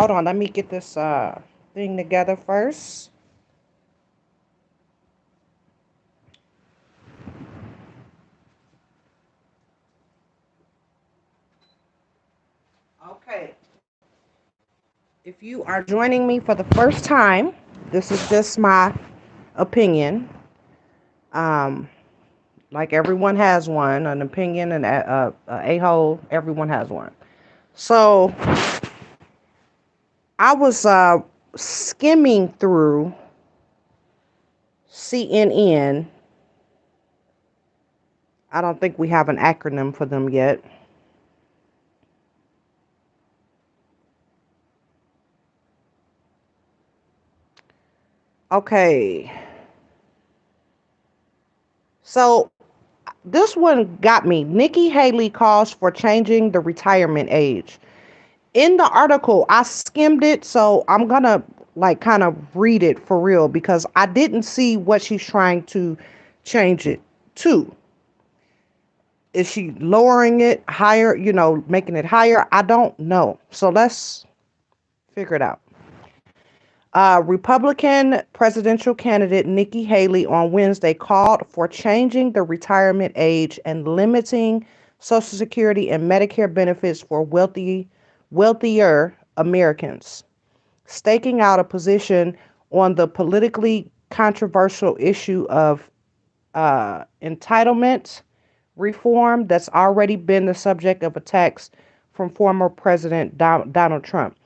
Hold on, let me get this thing together first. Okay. If you are joining me for the first time, this is just my opinion. Um, like everyone has one, an opinion, and a hole. Everyone has one. So I was skimming through CNN. I don't think we have an acronym for them yet. Okay. So this one got me. Nikki Haley calls for changing the retirement age. In the article, I skimmed it, so I'm gonna like kind of read it for real because I didn't see what she's trying to change it to. Is she lowering it higher, making it higher? I don't know. So let's figure it out. Republican presidential candidate Nikki Haley on Wednesday called for changing the retirement age and limiting Social Security and Medicare benefits for wealthier Americans, staking out a position on the politically controversial issue of entitlement reform that's already been the subject of attacks from former President Donald Trump.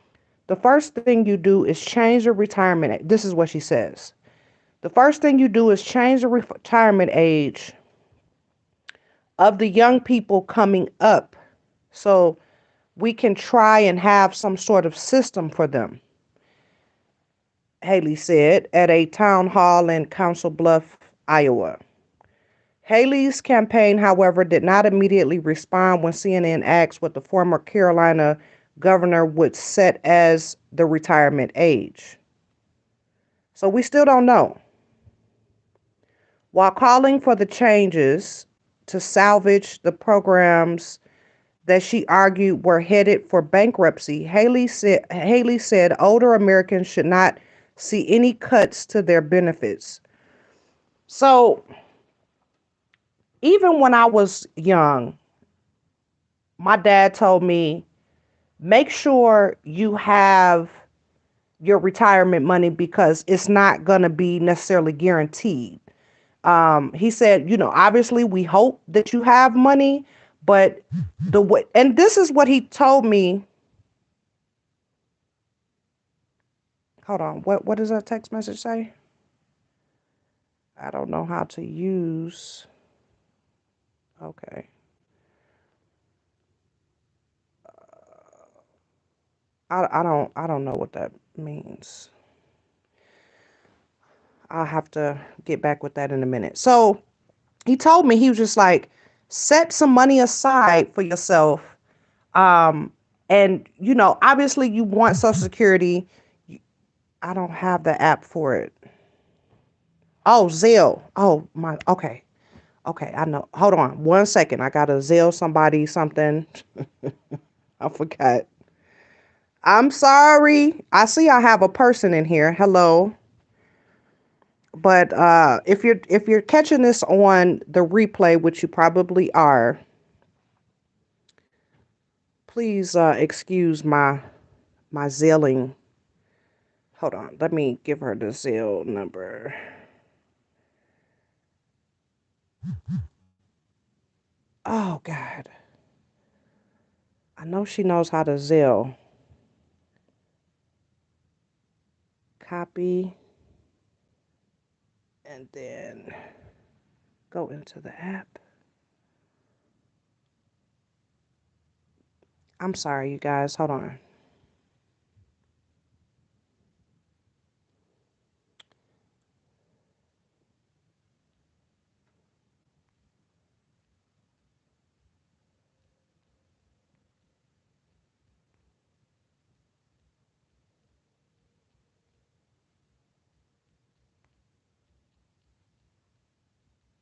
The first thing you do is change the retirement age. This is what she says. The first thing you do is change the retirement age of the young people coming up so we can try and have some sort of system for them, Haley said at a town hall in Council Bluff, Iowa. Haley's campaign, however, did not immediately respond when CNN asked what the former Carolina governor would set as the retirement age. So we still don't know. While calling for the changes to salvage the programs that she argued were headed for bankruptcy, Haley said older Americans should not see any cuts to their benefits. So even when I was young, my dad told me make sure you have your retirement money because it's not going to be necessarily guaranteed. He said, obviously we hope that you have money, but the way, and this is what he told me. Hold on. What does that text message say? I don't know how to use. Okay. I don't know what that means. I'll have to get back with that in a minute. So he told me he was just like, set some money aside for yourself. Um, and obviously you want Social Security. I don't have the app for it. Oh, Zelle. Oh my. Okay. Okay. I know. Hold on. 1 second. I gotta Zelle somebody something. I forgot. I'm sorry. I see I have a person in here. Hello. But if you're catching this on the replay, which you probably are, please excuse my Zelling. Hold on. Let me give her the Zelle number. Oh God. I know she knows how to Zelle. Copy and then go into the app. I'm sorry, you guys. Hold on.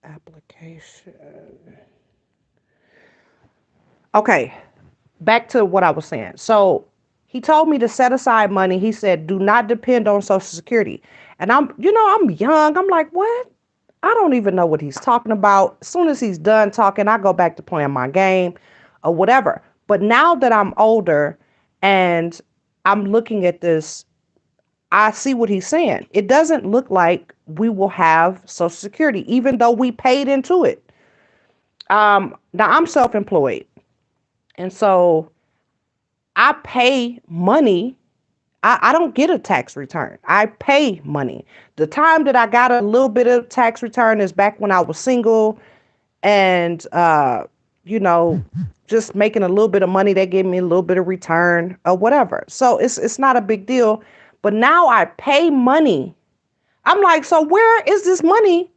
Application. Okay, back to what I was saying. So He told me to set aside money. He said, do not depend on Social Security. And I'm young. I'm like, what? I don't even know what he's talking about. As soon as he's done talking, I go back to playing my game or whatever. But now that I'm older and I'm looking at this, I see what he's saying. It doesn't look like we will have Social Security, even though we paid into it. Now I'm self-employed, and so I pay money. I don't get a tax return. I pay money. The time that I got a little bit of tax return is back when I was single and you know, just making a little bit of money. They gave me a little bit of return or whatever. So it's not a big deal. But now I pay money. I'm like, so where is this money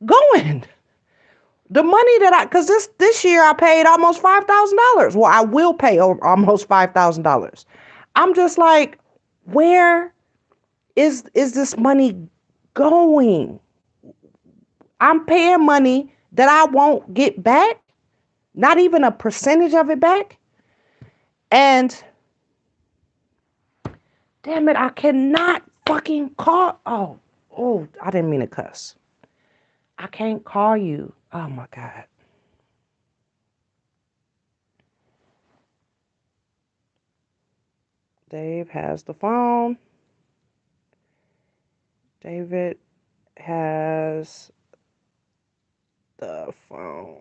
going? The money that because this year I paid almost $5,000. Well, I will pay almost $5,000. I'm just like, where is this money going? I'm paying money that I won't get back, not even a percentage of it back. And damn it, I cannot fucking call. Oh, I didn't mean to cuss. I can't call you. Oh my God. Dave has the phone. David has the phone.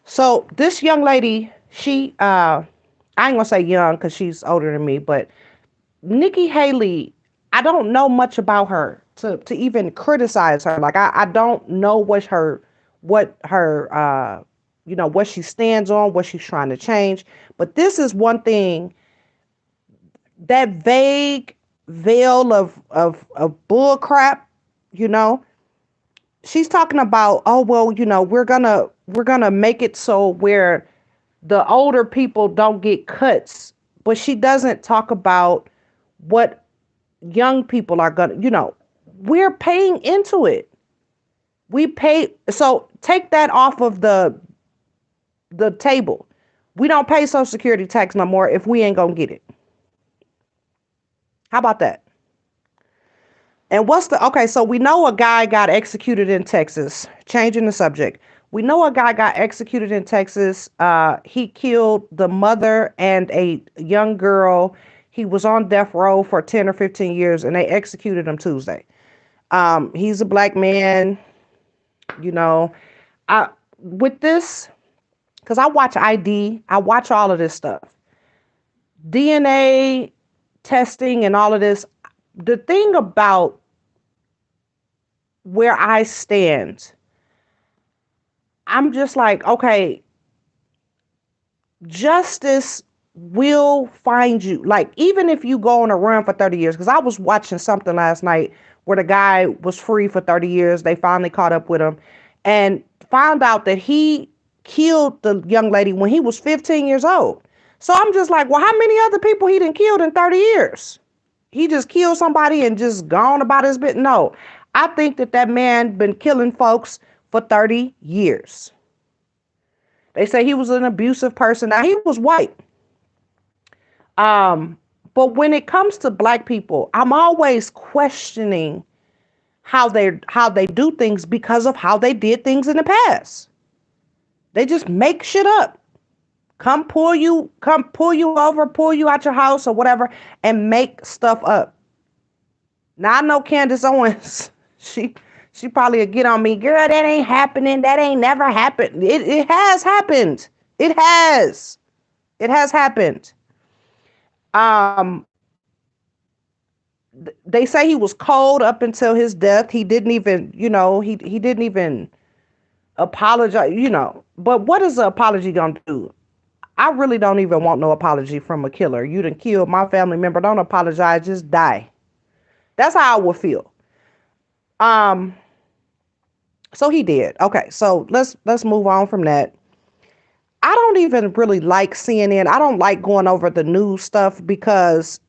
So this young lady, I ain't gonna say young because she's older than me, but Nikki Haley, I don't know much about her to even criticize her. Like I don't know what her what she stands on, what she's trying to change. But this is one thing, that vague veil of bull crap, you know. She's talking about, oh well, we're gonna make it so where the older people don't get cuts, but she doesn't talk about what young people are gonna, we're paying into it. We pay, so take that off of the table. We don't pay Social Security tax no more if we ain't gonna get it. How about that? And okay, so we know a guy got executed in Texas. Changing the subject. We know a guy got executed in Texas. He killed the mother and a young girl. He was on death row for 10 or 15 years and they executed him Tuesday. He's a black man, you know. I with this, because I watch ID, I watch all of this stuff. DNA testing and all of this. The thing about where I stand, I'm just like, okay, justice will find you. Like, even if you go on a run for 30 years, because I was watching something last night where the guy was free for 30 years. They finally caught up with him and found out that he killed the young lady when he was 15 years old. So I'm just like, well, how many other people he done killed in 30 years? He just killed somebody and just gone about his bit. No, I think that man been killing folks for 30 years. They say he was an abusive person. Now he was white. Um, but when it comes to black people, I'm always questioning how they do things because of how they did things in the past. They just make shit up. Come pull you over, pull you out your house or whatever, and make stuff up. Now I know Candace Owens, she probably would get on me, girl, that ain't happening. That ain't never happened. It has happened. It has. It has happened. Um, they say he was cold up until his death. He didn't even, he didn't even apologize, But what is an apology gonna do? I really don't even want no apology from a killer. You done killed my family member. Don't apologize. Just die. That's how I would feel. Um, so he did. Okay, so let's move on from that. I don't even really like CNN. I don't like going over the news stuff because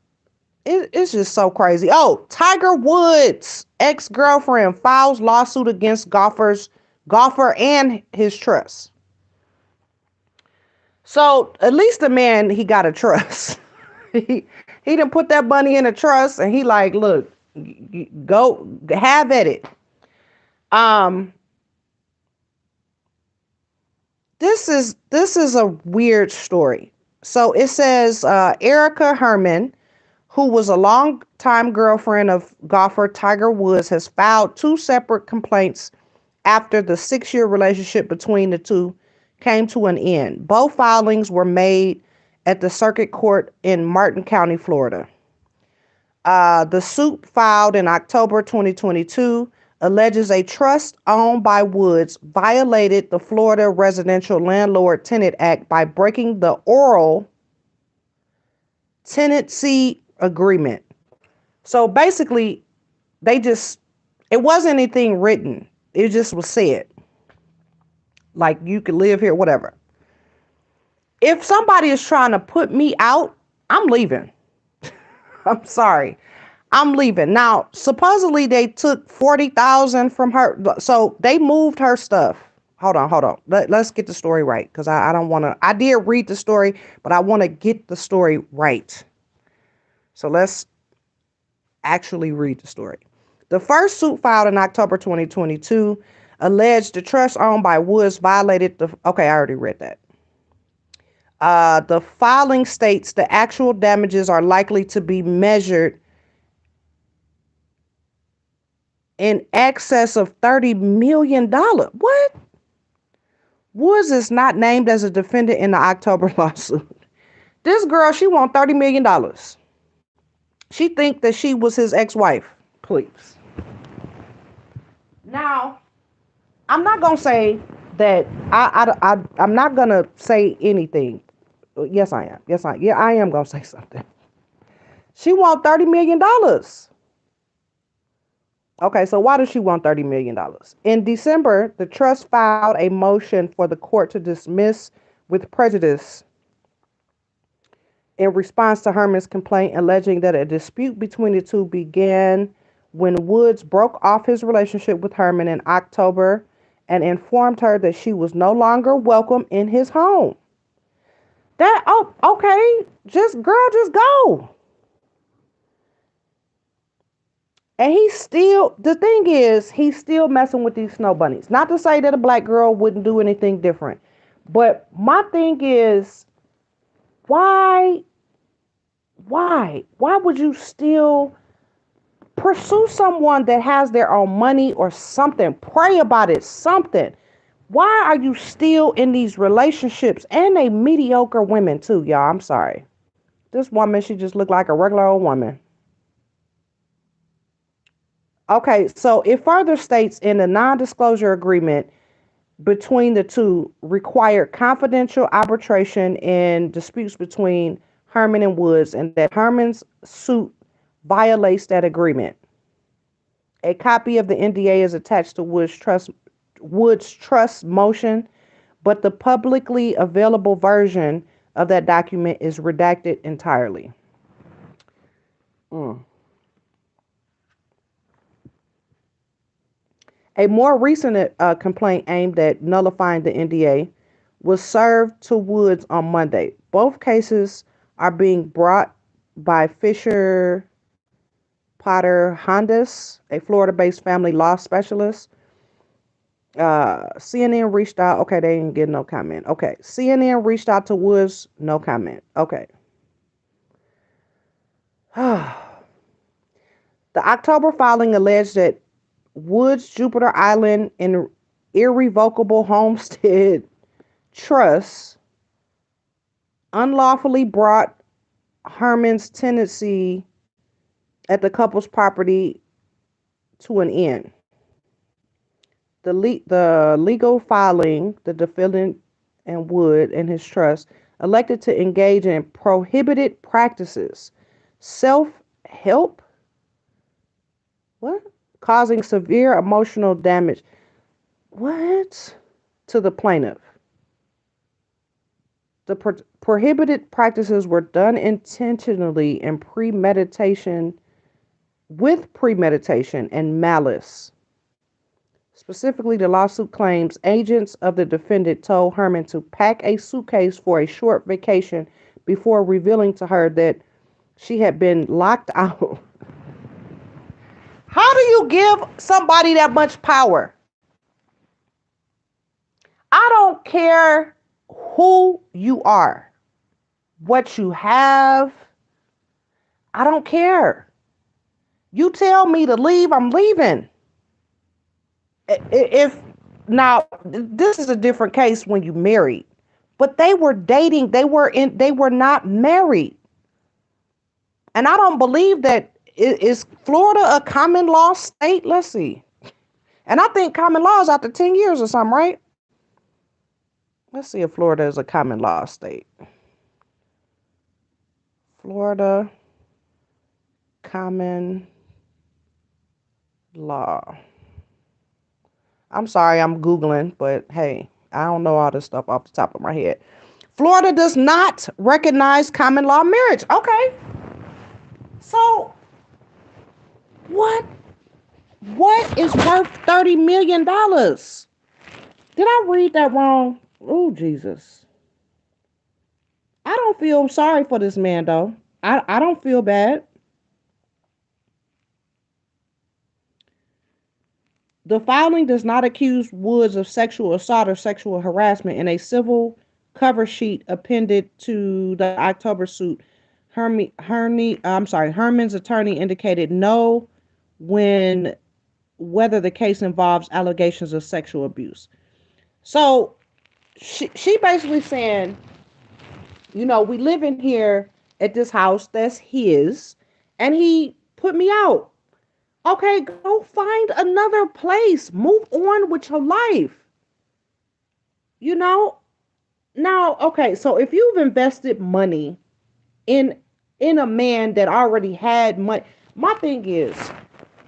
it's just so crazy. Oh, Tiger Woods' ex-girlfriend files lawsuit against golfer and his trust. So at least the man, he got a trust. He didn't put that money in a trust, and he like, look, go have at it. Um, this is a weird story. So it says Erica Herman, who was a longtime girlfriend of golfer Tiger Woods, has filed two separate complaints after the 6-year relationship between the two came to an end. Both filings were made at the circuit court in Martin County, Florida. The suit filed in October 2022 alleges a trust owned by Woods violated the Florida Residential Landlord Tenant Act by breaking the oral tenancy agreement. So basically, it wasn't anything written. It just was said. Like, you could live here, whatever. If somebody is trying to put me out, I'm leaving. I'm sorry. I'm leaving. Now, supposedly they took 40,000 from her. So they moved her stuff. Hold on. Let's get the story right. Because I don't want to. I did read the story, but I want to get the story right. So let's actually read the story. The first suit filed in October 2022 alleged the trust owned by Woods violated the. Okay, I already read that. The filing states the actual damages are likely to be measured in excess of $30 million. What? Woods is not named as a defendant in the October lawsuit. This girl, she won $30 million. She think that she was his ex-wife. Please. Now, I'm not going to say that I'm not going to say anything. Yes, I am. Yeah, I am going to say something. She won $30 million. Okay, so why does she want $30 million? In December, the trust filed a motion for the court to dismiss with prejudice in response to Herman's complaint, alleging that a dispute between the two began when Woods broke off his relationship with Herman in October and informed her that she was no longer welcome in his home. Okay, just go. And the thing is, he's still messing with these snow bunnies. Not to say that a black girl wouldn't do anything different. But my thing is, why would you still pursue someone that has their own money or something? Pray about it, something. Why are you still in these relationships? And they mediocre women too, y'all. I'm sorry. This woman, she just looked like a regular old woman. Okay, so it further states in the non-disclosure agreement between the two required confidential arbitration in disputes between Herman and Woods, and that Herman's suit violates that agreement. A copy of the NDA is attached to Woods' trust motion, but the publicly available version of that document is redacted entirely. Mm. A more recent complaint aimed at nullifying the NDA was served to Woods on Monday. Both cases are being brought by Fisher Potter Hondas, a Florida-based family law specialist. CNN reached out. Okay, they didn't get no comment. Okay, CNN reached out to Woods. No comment. Okay. The October filing alleged that Woods Jupiter Island and Irrevocable Homestead Trust unlawfully brought Herman's tenancy at the couple's property to an end. The legal filing, the defendant and Wood and his trust elected to engage in prohibited practices, self-help, what? Causing severe emotional damage, what? To the plaintiff. The prohibited practices were done intentionally and premeditation and malice. Specifically, the lawsuit claims agents of the defendant told Herman to pack a suitcase for a short vacation before revealing to her that she had been locked out. How do you give somebody that much power? I don't care who you are, what you have. I don't care. You tell me to leave, I'm leaving. If now this is a different case when you married, but they were dating, they were not married. And I don't believe that. Is Florida a common law state? Let's see. And I think common law is after 10 years or something, right? Let's see if Florida is a common law state. Florida common law. I'm sorry, I'm Googling, but hey, I don't know all this stuff off the top of my head. Florida does not recognize common law marriage. Okay. So what is worth $30 million? Did I read that wrong? Oh, Jesus. I don't feel sorry for this man, though. I don't feel bad. The filing does not accuse Woods of sexual assault or sexual harassment. In a civil cover sheet appended to the October suit, Herman's attorney indicated no when whether the case involves allegations of sexual abuse. So she basically saying, we live in here at this house that's his, and he put me out. Okay, go find another place. Move on with your life. You know? Now, okay, so if you've invested money in a man that already had money, my thing is,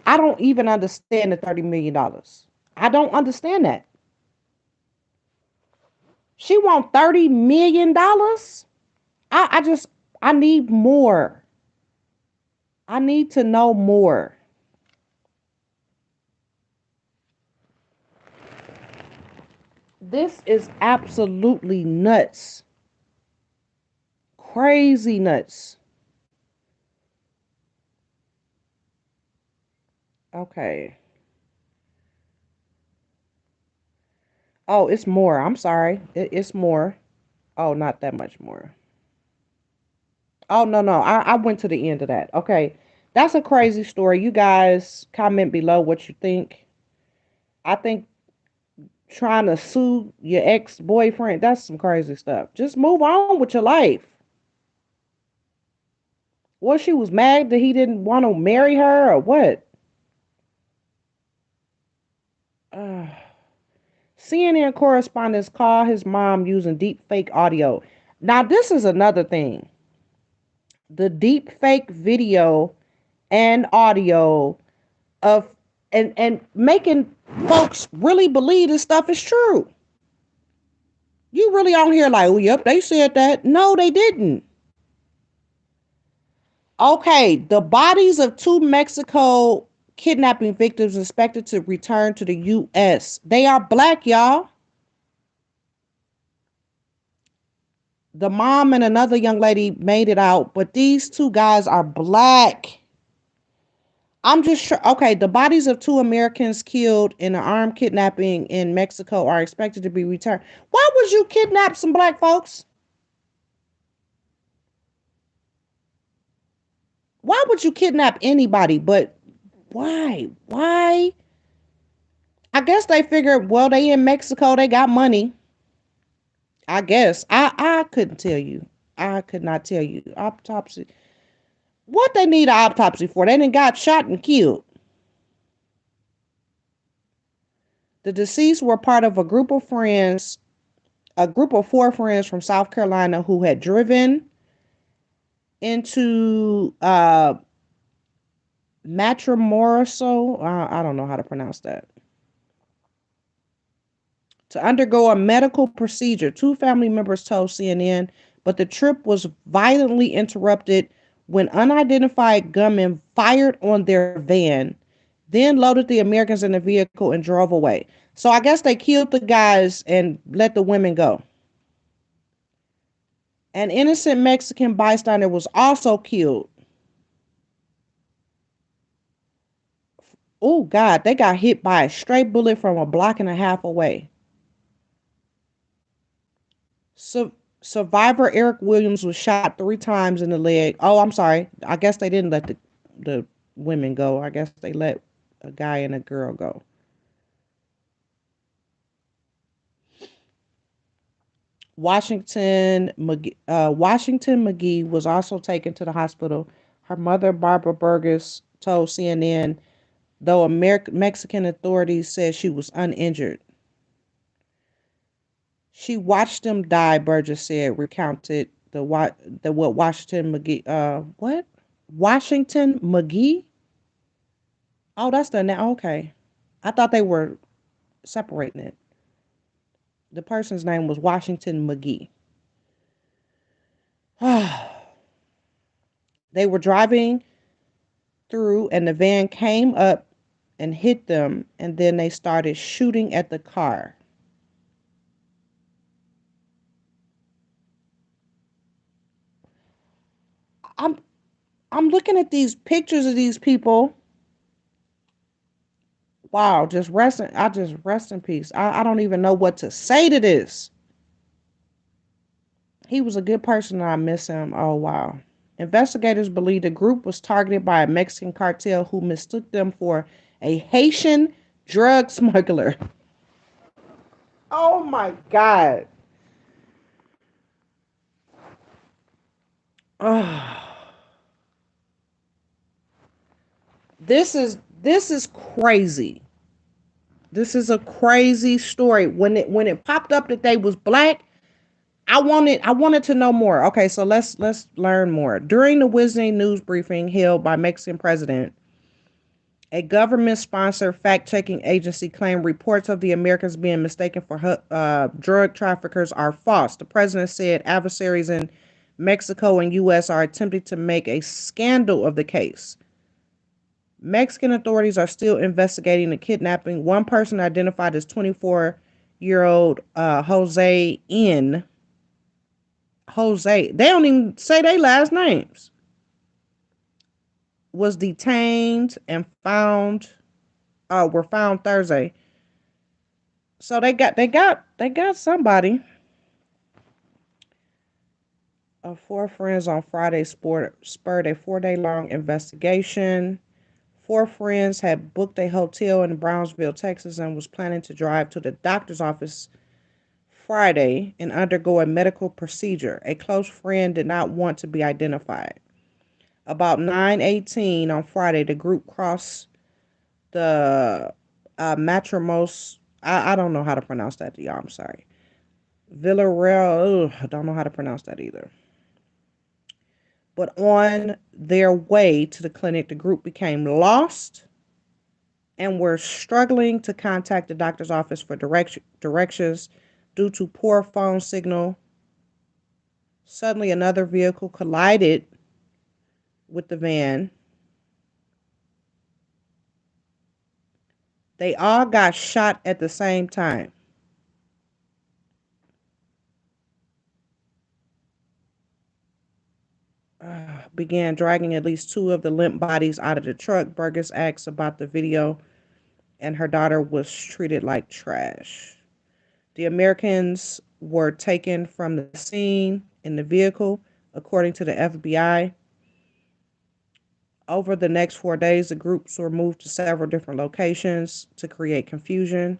I don't even understand the $30 million. I don't understand that. She want $30 million? I need more. I need to know more. This is absolutely nuts. Crazy nuts. Okay. Oh, it's more. I'm sorry. It's more. Oh, not that much more. Oh, no, no. I went to the end of that. Okay. That's a crazy story. You guys comment below what you think. I think trying to sue your ex-boyfriend, that's some crazy stuff. Just move on with your life. Well, she was mad that he didn't want to marry her or what? Uh, CNN correspondents call his mom using deep fake audio. Now, this is another thing. The deep fake video and audio of and making folks really believe this stuff is true. You really on here like, oh, yep, they said that. No, they didn't. Okay, the bodies of two Mexico kidnapping victims expected to return to the U.S. They are black, y'all. The mom and another young lady made it out, but these two guys are black. I'm just sure. Okay, the bodies of two Americans killed in an armed kidnapping in Mexico are expected to be returned. Why would you kidnap some black folks? Why would you kidnap anybody? But why? Why? I guess they figured, well, they in Mexico, they got money. I guess. I couldn't tell you. I could not tell you. Autopsy. What they need an autopsy for? They done got shot and killed. The deceased were part of a group of four friends from South Carolina who had driven into Matamoros. I don't know how to pronounce that. to undergo a medical procedure. Two family members told CNN, but the trip was violently interrupted when unidentified gunmen fired on their van, then loaded the Americans in the vehicle and drove away. So I guess they killed the guys and let the women go. An innocent Mexican bystander was also killed. Oh, God, they got hit by a stray bullet from a block and a half away. Survivor Eric Williams was shot 3 times in the leg. Oh, I'm sorry. I guess they didn't let the women go. I guess they let a guy and a girl go. Washington McGee was also taken to the hospital. Her mother, Barbara Burgess, told CNN, though Mexican authorities said she was uninjured. She watched them die, Burgess said, recounted the what Washington McGee what? Washington McGee? Oh, that's the now. Okay. I thought they were separating it. The person's name was Washington McGee. They were driving through and the van came up and hit them, and then they started shooting at the car. I'm I'm looking at these pictures of these people. Wow, I just rest in peace. I don't even know what to say to this. He was a good person and I miss him. Oh wow. Investigators believe the group was targeted by a Mexican cartel who mistook them for a Haitian drug smuggler. Oh my God. Oh, this is crazy. This is a crazy story. When it popped up that they was black, I wanted to know more. Okay, so let's learn more. During the Wednesday news briefing held by Mexican president, a government-sponsored fact-checking agency claimed reports of the Americans being mistaken for drug traffickers are false. The president said adversaries in Mexico and U.S. are attempting to make a scandal of the case. Mexican authorities are still investigating the kidnapping. One person identified as 24-year-old Jose N. Jose, they don't even say their last names, was detained and were found Thursday. So they got somebody. Four friends on Friday spurred a 4-day long investigation. Four friends had booked a hotel in Brownsville, Texas, and was planning to drive to the doctor's office Friday and undergo a medical procedure. A close friend did not want to be identified. About 9:18 on Friday, the group crossed the Matrimos. I don't know how to pronounce that, y'all. I'm sorry. Villarreal. I don't know how to pronounce that either. But on their way to the clinic, the group became lost and were struggling to contact the doctor's office for directions due to poor phone signal. Suddenly, another vehicle collided with the van. They all got shot at the same time. Began dragging at least two of the limp bodies out of the truck. Burgess asks about the video, and her daughter was treated like trash. The Americans were taken from the scene in the vehicle, according to the FBI. Over the next 4 days, the groups were moved to several different locations to create confusion.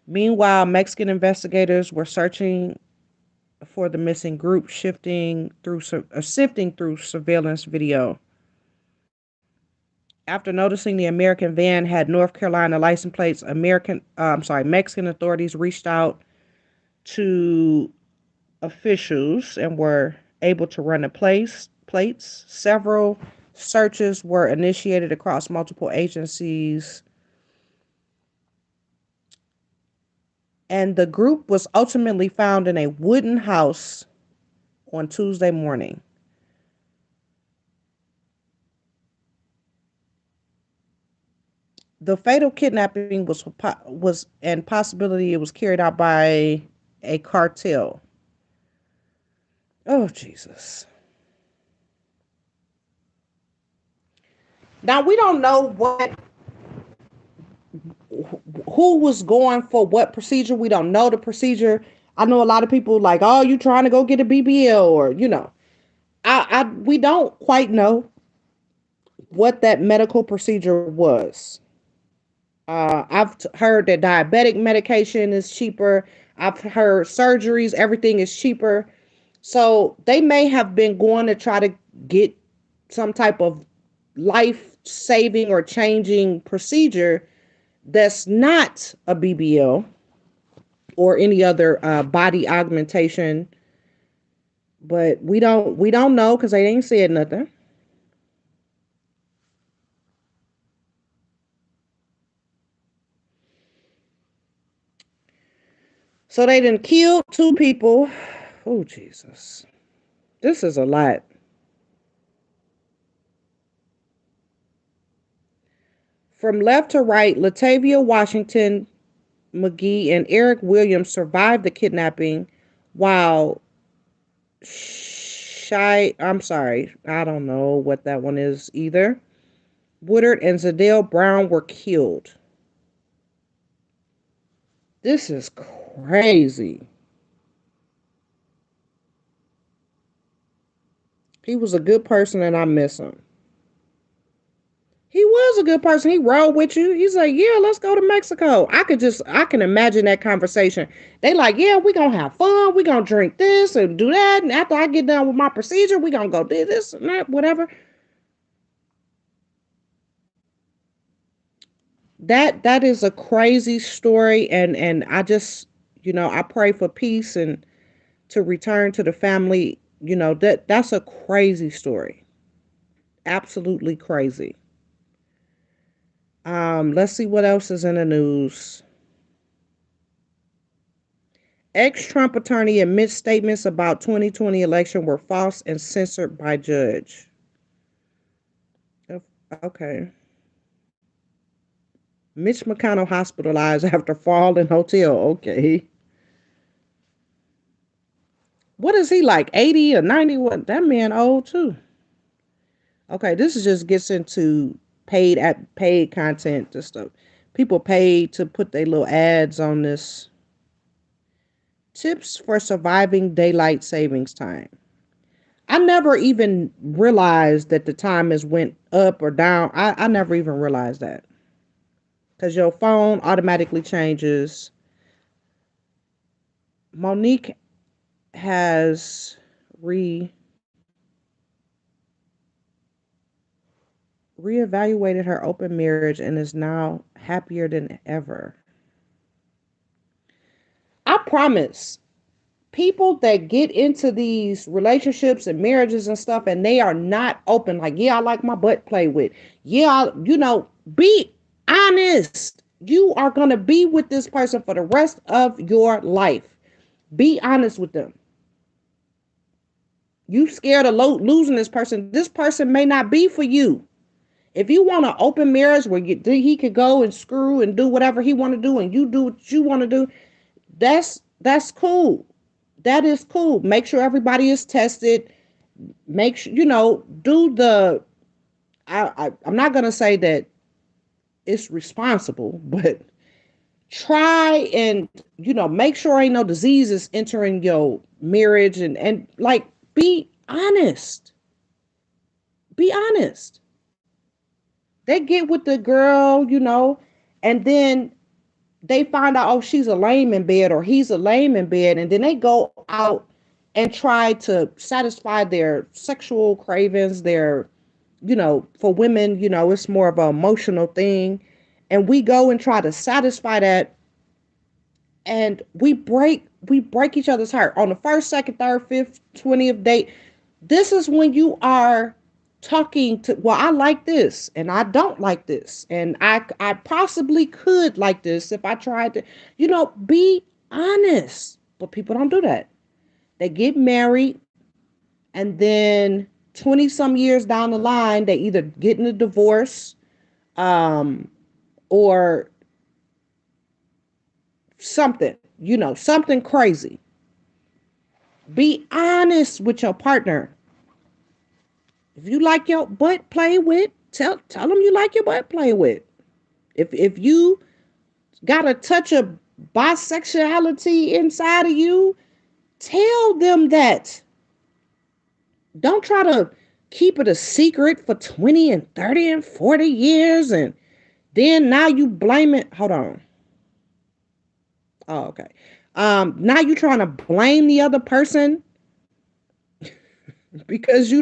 Meanwhile, Mexican investigators were searching for the missing group, sifting through surveillance video. After noticing the American van had North Carolina license plates, Mexican authorities reached out to officials and were able to run the plates. Several searches were initiated across multiple agencies. And the group was ultimately found in a wooden house on Tuesday morning. The fatal kidnapping was and possibility it was carried out by a cartel. Oh Jesus. Now we don't know who was going for what procedure. We don't know the procedure. I know a lot of people like, oh, you trying to go get a BBL, or I we don't quite know what that medical procedure was. I've heard that diabetic medication is cheaper. I've heard surgeries, everything is cheaper. So they may have been going to try to get some type of life saving or changing procedure that's not a BBL or any other body augmentation. But we don't know because they ain't said nothing. So they done killed two people. Oh Jesus, this is a lot. From left to right, Latavia Washington McGee and Eric Williams survived the kidnapping, while I'm sorry, I don't know what that one is either. Woodard and Zadell Brown were killed. This is crazy. He was a good person and I miss him. He was a good person. He rode with you. He's like, yeah, let's go to Mexico. I can imagine that conversation. They like, yeah, we gonna have fun. We gonna drink this and do that. And after I get done with my procedure, we gonna go do this and that, whatever. That is a crazy story, and I just, I pray for peace and to return to the family. That's a crazy story. Absolutely crazy. Let's see what else is in the news. Ex-Trump attorney admits statements about 2020 election were false and censored by judge. Okay. Mitch McConnell hospitalized after fall in hotel. Okay. What is he like? 80 or 90? What, that man old too. Okay, this is just gets into paid content and stuff. People paid to put their little ads on this. Tips for surviving daylight savings time. I never even realized that the time is went up or down. I never even realized that. Because your phone automatically changes. Monique has re reevaluated her open marriage and is now happier than ever. I promise, people that get into these relationships and marriages and stuff and they are not open, like, yeah, I like my butt play with, yeah, be honest. You are going to be with this person for the rest of your life. Be honest with them. You scared of losing this person may not be for you. If you want an open marriage where he could go and screw and do whatever he want to do and you do what you want to do, that's cool. That is cool. Make sure everybody is tested. Make sure, do the, I'm not going to say that it's responsible, but try and, make sure ain't no diseases entering your marriage and like, be honest. Be honest. They get with the girl, and then they find out, oh, she's a lame in bed or he's a lame in bed. And then they go out and try to satisfy their sexual cravings, for women, it's more of an emotional thing. And we go and try to satisfy that. And we break each other's heart on the first, second, third, fifth, 20th date. This is when you are talking to, well, I like this and I don't like this and I possibly could like this if I tried to, be honest. But people don't do that. They get married, and then 20 some years down the line, they either getting a divorce, um, or something, something crazy. Be honest with your partner. If you like your butt play with, tell them you like your butt play with. If you got a touch of bisexuality inside of you, tell them that. Don't try to keep it a secret for 20 and 30 and 40 years, and then now you blame it. Hold on. Oh, okay. Now you trying to blame the other person because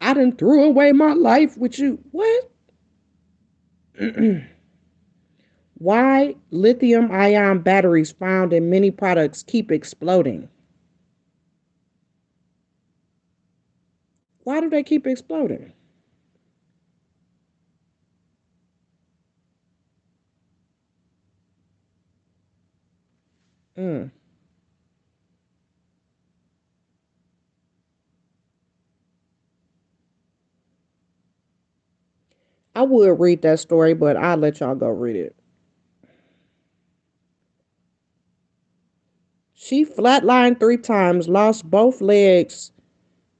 I done threw away my life with you. What? Why lithium ion batteries found in many products keep exploding? Why do they keep exploding? Mm. I would read that story, but I'll let y'all go read it. She flatlined 3 times, lost both legs,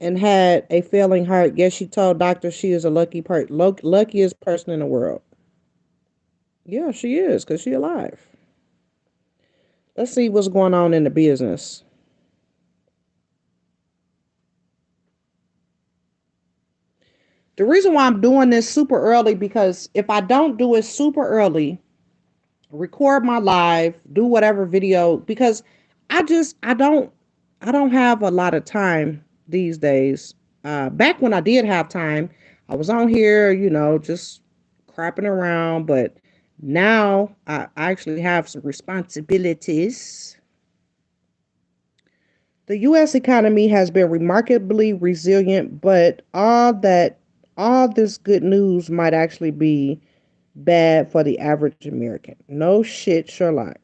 and had a failing heart. Yet she told doctors she is a luckiest person in the world. Yeah, she is, because she alive. Let's see what's going on in the business. The reason why I'm doing this super early, because if I don't do it super early, record my live, do whatever video, because I don't have a lot of time these days. Back when I did have time, I was on here, just crapping around, but now I actually have some responsibilities. The US economy has been remarkably resilient, but all this good news might actually be bad for the average American. No shit, Sherlock.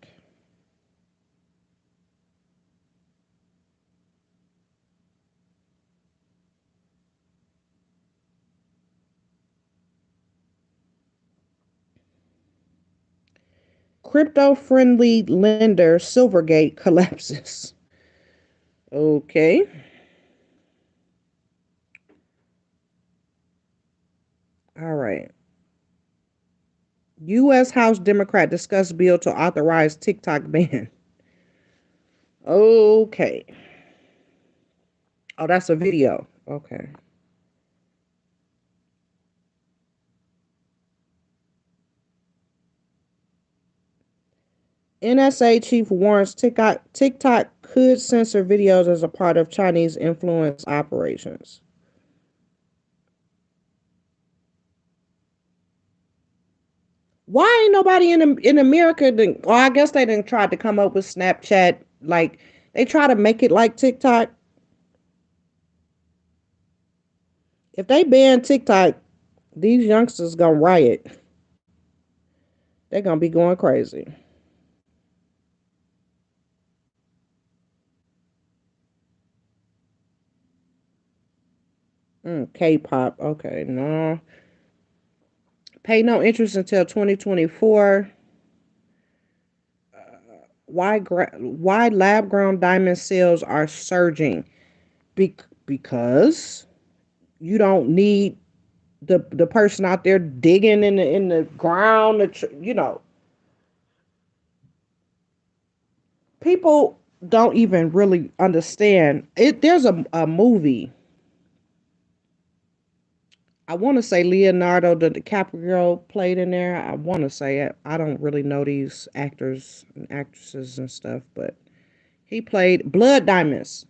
Crypto friendly lender Silvergate collapses. Okay. All right. U.S. House Democrat discuss bill to authorize TikTok ban. Okay. Oh, that's a video. Okay. NSA chief warns TikTok could censor videos as a part of Chinese influence operations. Why ain't nobody in America? Well, I guess they didn't try to come up with Snapchat. Like they try to make it like TikTok. If they ban TikTok, these youngsters gonna riot. They're gonna be going crazy. K-pop. Okay, no. Pay no interest until 2024. Why lab grown diamond sales are surging? Because you don't need the person out there digging in the ground. People don't even really understand it. There's a movie. I want to say Leonardo DiCaprio played in there. I want to say it. I don't really know these actors and actresses and stuff, but he played Blood Diamonds.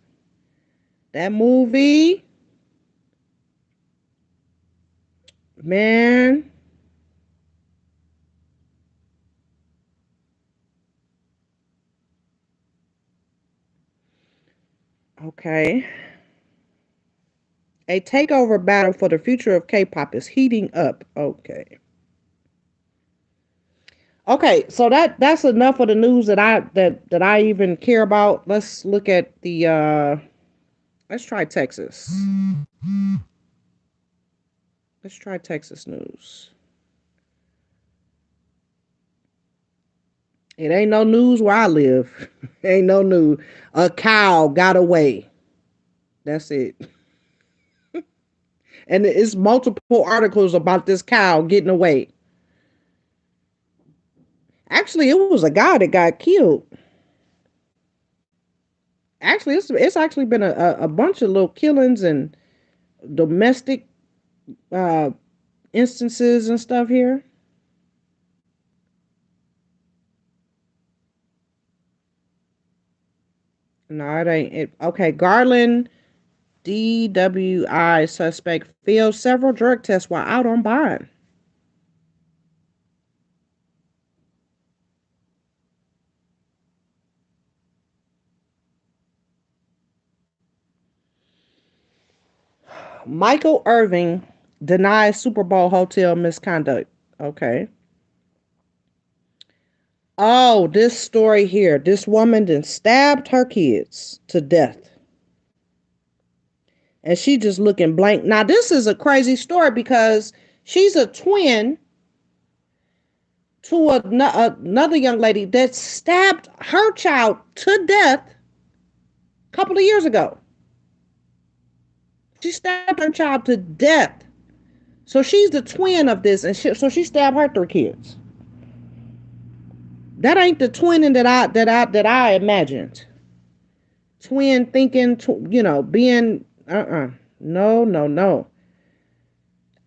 That movie, man. Okay. A takeover battle for the future of K-pop is heating up. Okay. Okay, so that's enough of the news that I even care about. Let's look at the let's try Texas. Let's try Texas news. It ain't no news where I live. Ain't no news. A cow got away. That's it. And it's multiple articles about this cow getting away. Actually, it was a guy that got killed. Actually, it's actually been a bunch of little killings and domestic uh, instances and stuff here. No, it ain't. Okay, Garland DWI suspect failed several drug tests while out on bond. Michael Irving denies Super Bowl hotel misconduct. Okay. Oh, this story here. This woman then stabbed her kids to death. And she just looking blank. Now, this is a crazy story because she's a twin to another young lady that stabbed her child to death a couple of years ago. She stabbed her child to death. So she's the twin of this, and so she stabbed her three kids. That ain't the twinning that I imagined. Twin thinking, being no, no, no.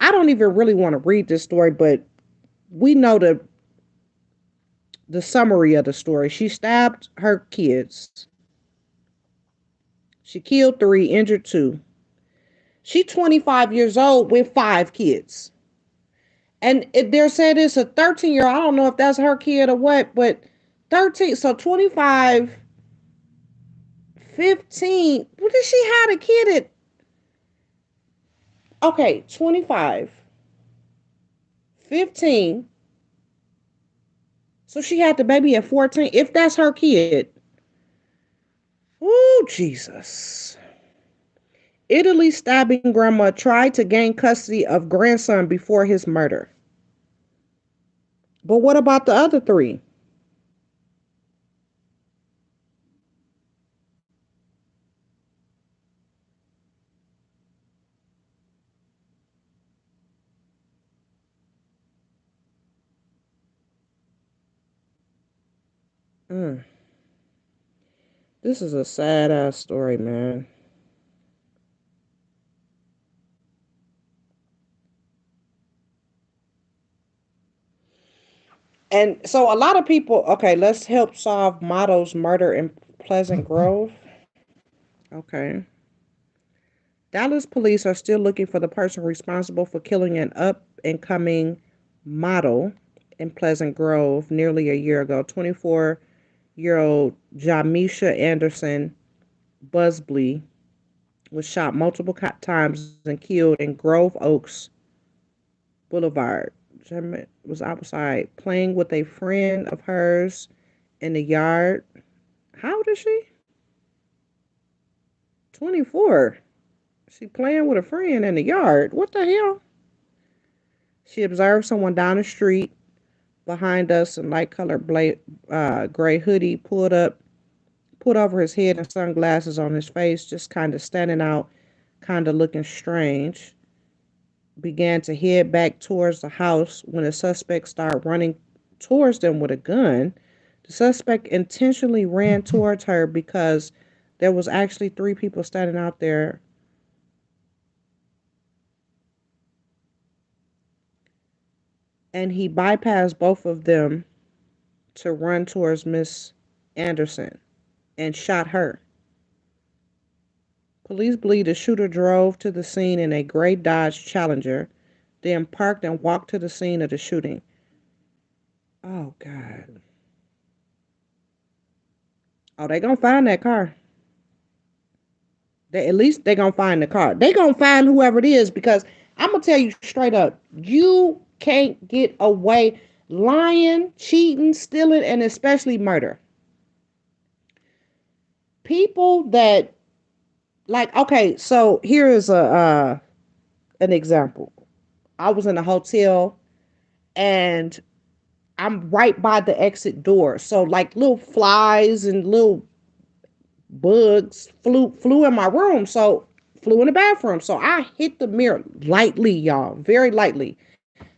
I don't even really want to read this story, but we know the summary of the story. She stabbed her kids. She killed three, injured two. She 25 years old with five kids. And they're saying it's a 13-year-old. I don't know if that's her kid or what, but 13. So 25, 15. What did she have a kid at? Okay, 25, 15. So she had the baby at 14. If that's her kid. Oh, Jesus. Italy stabbing grandma tried to gain custody of grandson before his murder. But what about the other three? Mm, this is a sad ass story, man. And so a lot of people, okay, let's help solve Motto's murder in Pleasant Grove. Okay. Dallas police are still looking for the person responsible for killing an up and coming model in Pleasant Grove nearly a year ago. 24-year-old Jamisha Anderson Busby was shot multiple times and killed in Grove Oaks Boulevard. She was outside playing with a friend of hers in the yard. How old is she? 24. She playing with a friend in the yard. What the hell? She observed someone down the street behind us in light colored gray hoodie put over his head and sunglasses on his face, just kind of standing out, kind of looking strange. Began to head back towards the house when the suspect started running towards them with a gun. The suspect intentionally ran towards her because there was actually three people standing out there, and he bypassed both of them to run towards Miss Anderson and shot her. Police believe the shooter drove to the scene in a gray Dodge Challenger, then parked and walked to the scene of the shooting. Oh God. Oh, they gonna find that car. At least they gonna find the car. They gonna find whoever it is because I'm gonna tell you straight up, you can't get away. Lying, cheating, stealing, and especially murder. People that like, okay, so here is a an example. I was in a hotel and I'm right by the exit door. So like little flies and little bugs flew in my room. So flew in the bathroom. So I hit the mirror lightly, y'all, very lightly.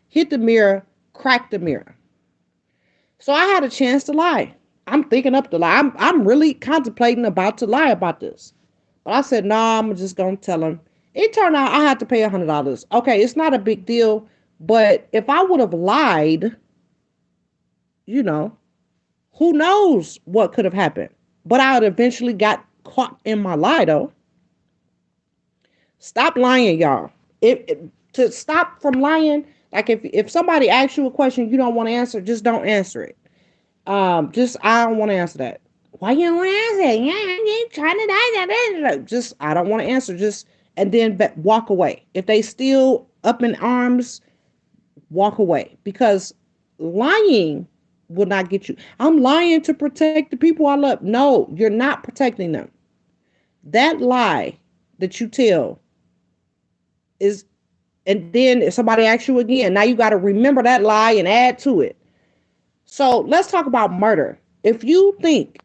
Hit the mirror, cracked the mirror. So I had a chance to lie. I'm thinking up the lie. I'm really contemplating about to lie about this. But I said, nah, I'm just gonna tell him. It turned out I had to pay $100. Okay, it's not a big deal. But if I would have lied, you know, who knows what could have happened. But I would eventually got caught in my lie though. Stop lying, y'all. If to stop from lying, like if somebody asks you a question you don't want to answer, just don't answer it. Just I don't want to answer that. Why you don't want to answer it? Yeah, I'm trying to die. Just I don't want to answer. Just and then walk away. If they still up in arms, walk away because lying will not get you. I'm lying to protect the people I love. No, you're not protecting them. That lie that you tell is, and then if somebody asks you again, now you got to remember that lie and add to it. So let's talk about murder. If you think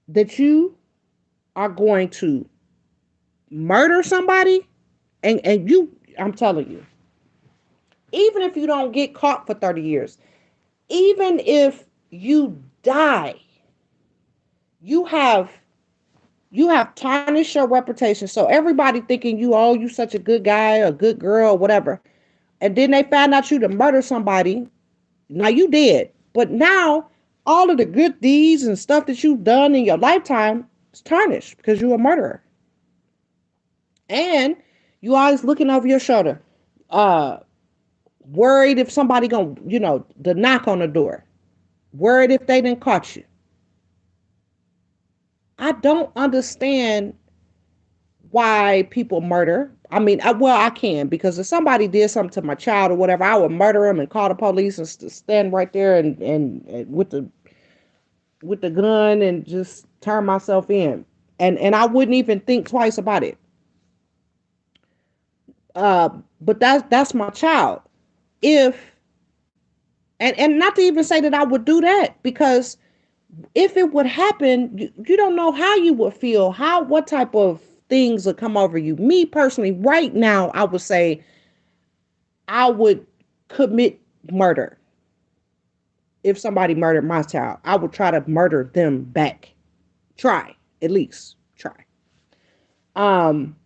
that you are going to murder somebody, and you, I'm telling you, even if you don't get caught for 30 years, even if you die, you have you have tarnished your reputation. So everybody thinking you, oh, you such a good guy, a good girl, whatever. And then they find out you to murder somebody. Now you dead. But now all of the good deeds and stuff that you've done in your lifetime is tarnished because you're a murderer. And you always looking over your shoulder, uh, worried if somebody gonna, the knock on the door. Worried if they didn't caught you. I don't understand why people murder. I mean, well, I can because if somebody did something to my child or whatever, I would murder them and call the police and stand right there and with the gun and just turn myself in, and I wouldn't even think twice about it. Uh, but that's my child. If and not to even say that I would do that because if it would happen, you don't know how you would feel, how what type of things would come over you. Me personally, right now, I would say I would commit murder. If somebody murdered my child, I would try to murder them back. Try, at least try. Um,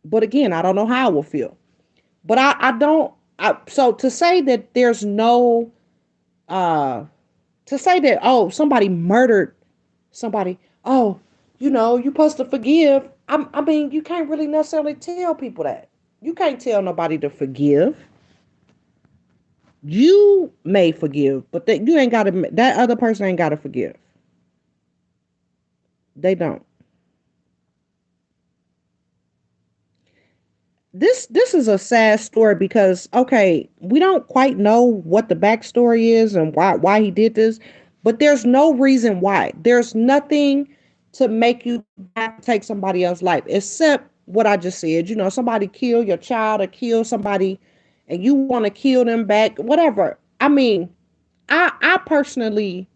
but again, I don't know how I will feel. But I don't. So to say that there's no, uh, to say that somebody murdered somebody, oh, you're supposed to forgive. I mean, you can't really necessarily tell people that. You can't tell nobody to forgive. You may forgive, but that you ain't got to. That other person ain't got to forgive. They don't. This is a sad story because okay, we don't quite know what the backstory is and why he did this, but there's no reason why. There's nothing to make you have to take somebody else's life except what I just said. Somebody kill your child or kill somebody, and you want to kill them back, whatever. I mean, I personally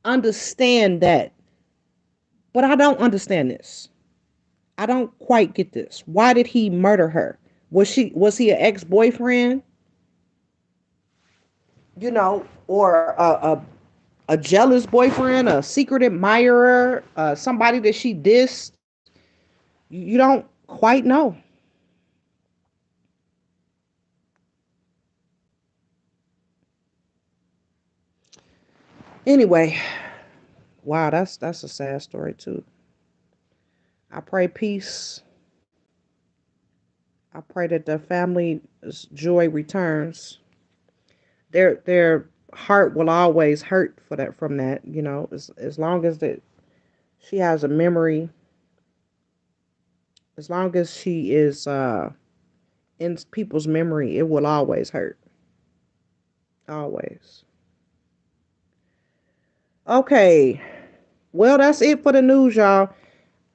understand that, but I don't understand this. I don't quite get this. Why did he murder her? Was he an ex-boyfriend? Or a jealous boyfriend, a secret admirer, somebody that she dissed? You don't quite know. Anyway, wow, that's a sad story too. I pray peace. I pray that the family's joy returns. Their heart will always hurt for that from that. As long as that she has a memory, as long as she is in people's memory, it will always hurt. Always. Okay. Well, that's it for the news, y'all.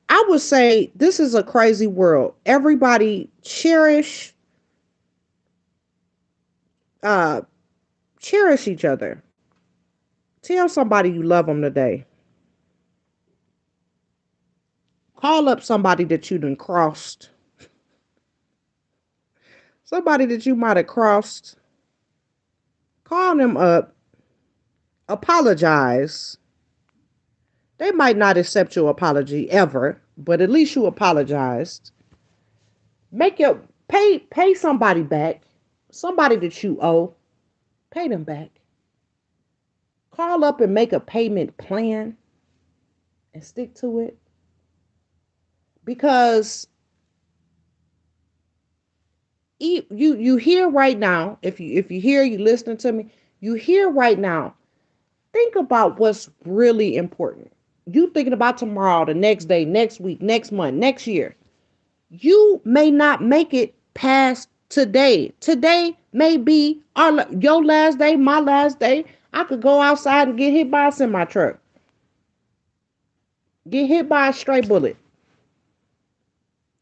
I would say this is a crazy world. Everybody uh cherish each other. Tell somebody you love them today. Call up somebody that you done crossed. Somebody that you might have crossed. Call them up. Apologize. They might not accept your apology ever, but at least you apologized. Make your pay somebody back. Somebody that you owe. Pay them back. Call up and make a payment plan and stick to it. Because you hear right now, if you hear, you listening to me, you hear right now, think about what's really important. You thinking about tomorrow, the next day, next week, next month, next year. You may not make it past today. Today may be your last day, my last day. I could go outside and get hit by a semi truck. Get hit by a stray bullet.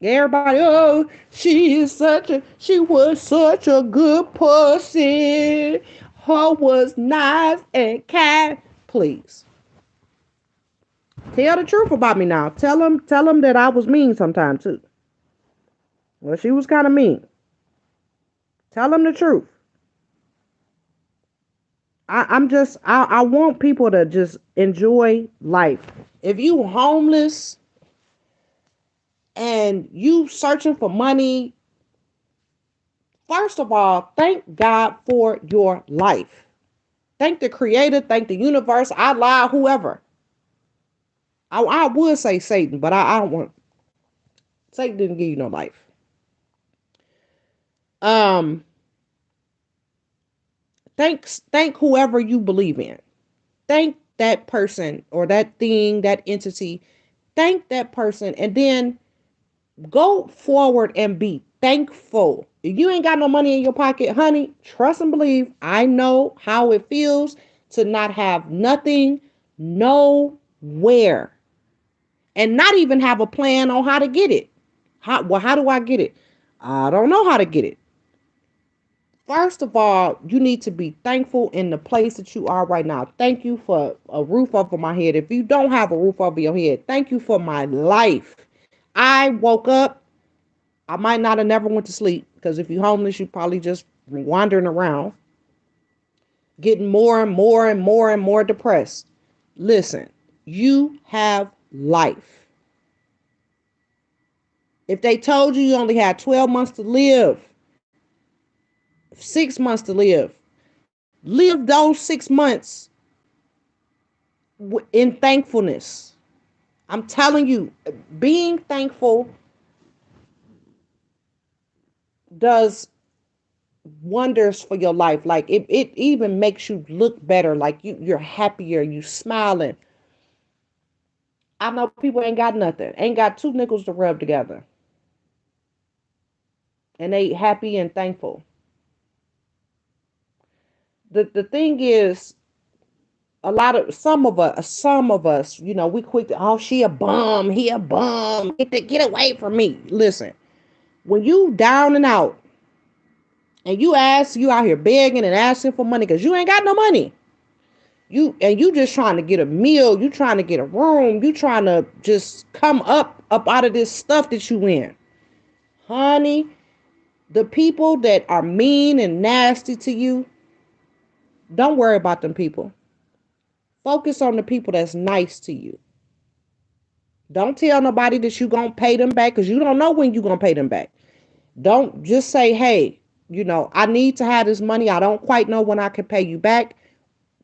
Everybody, oh, she was such a good pussy. Her was nice and kind. Please. Tell the truth about me now. Tell them that I was mean sometimes too. Well, she was kind of mean. Tell them the truth. I want people to just enjoy life. If you homeless and you searching for money, first of all, thank God for your life. Thank the creator, thank the universe, Allah, whoever. I would say Satan, but I don't want, Satan didn't give you no life. Um, thank whoever you believe in. Thank that person or that thing, that entity. Thank that person, and then go forward and be thankful. If you ain't got no money in your pocket, honey, trust and believe. I know how it feels to not have nothing, nowhere, and not even have a plan on how to get it. How do I get it? I don't know how to get it. First of all, you need to be thankful in the place that you are right now. Thank you for a roof over my head. If you don't have a roof over your head, thank you for my life. I woke up. I might not have never went to sleep because if you're homeless, you probably just wandering around, getting more and more and more and more depressed. Listen, you have life. If they told you you only had 12 months to live, 6 months to live those 6 months in thankfulness. I'm telling you, being thankful does wonders for your life. Like it even makes you look better. Like you're happier, you smiling. I know people ain't got nothing, ain't got two nickels to rub together, and they happy and thankful. The thing is, some of us, we quick to, oh, she a bum, he a bum, get away from me. Listen, when you down and out, and you out here begging and asking for money because you ain't got no money. You just trying to get a meal, you trying to get a room, you trying to just come up out of this stuff that you in. Honey, the people that are mean and nasty to you, don't worry about them people. Focus on the people that's nice to you. Don't tell nobody that you gonna pay them back because you don't know when you gonna pay them back. Don't just say, hey, I need to have this money. I don't quite know when I can pay you back,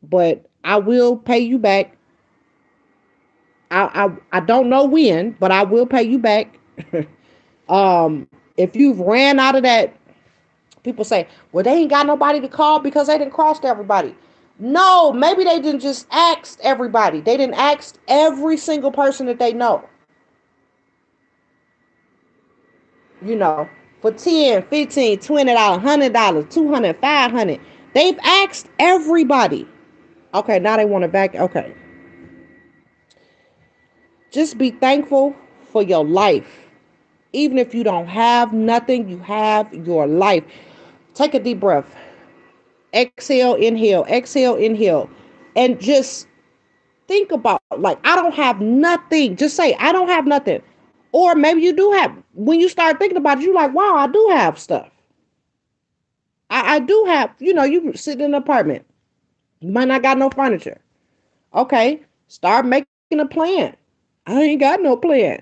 but I will pay you back. I don't know when, but I will pay you back. If you've ran out of that, people say, well, they ain't got nobody to call because they didn't cross everybody. No, maybe they didn't just ask everybody. They didn't ask every single person that they know. For 10, 15, $20, $100, $200, $500. They've asked everybody. Okay, now they want to back. Okay. Just be thankful for your life. Even if you don't have nothing, you have your life. Take a deep breath. Exhale, inhale. And just think about, like, I don't have nothing. Just say, I don't have nothing. Or maybe you do have. When you start thinking about it, you're like, wow, I do have stuff. I do have, you sit in an apartment. You might not got no furniture. Okay, start making a plan. I ain't got no plan.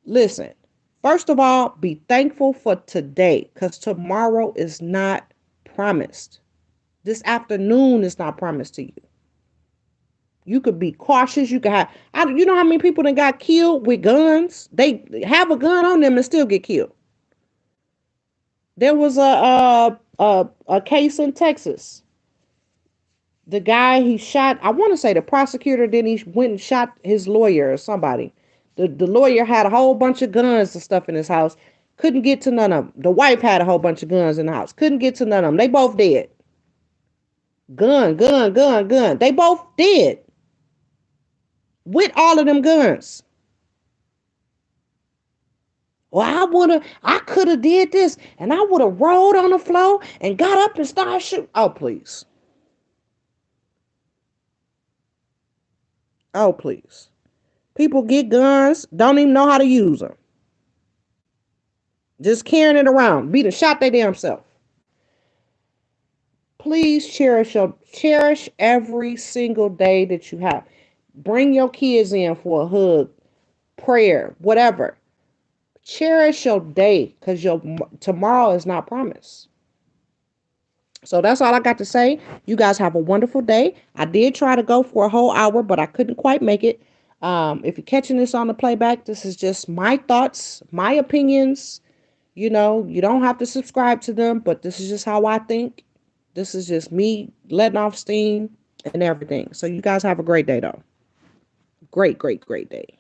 Listen, first of all, be thankful for today because tomorrow is not promised. This afternoon is not promised to you. You could be cautious. You could have, you know how many people that got killed with guns? They have a gun on them and still get killed. There was a case in Texas. The guy he shot, I want to say the prosecutor, then he went and shot his lawyer or somebody. The lawyer had a whole bunch of guns and stuff in his house. Couldn't get to none of them. The wife had a whole bunch of guns in the house. Couldn't get to none of them. They both dead. Gun. They both dead. With all of them guns. Well, I could have did this and I would have rolled on the floor and got up and started shooting. Oh, please. Oh, please. People get guns, don't even know how to use them. Just carrying it around, beating shot their damn self. Please cherish every single day that you have. Bring your kids in for a hug, prayer, whatever. Cherish your day because your tomorrow is not promised. So that's all I got to say. You guys have a wonderful day. I did try to go for a whole hour, but I couldn't quite make it. If you're catching this on the playback, this is just my thoughts, my opinions. You don't have to subscribe to them, but this is just how I think. This is just me letting off steam and everything. So you guys have a great day, though. Great day.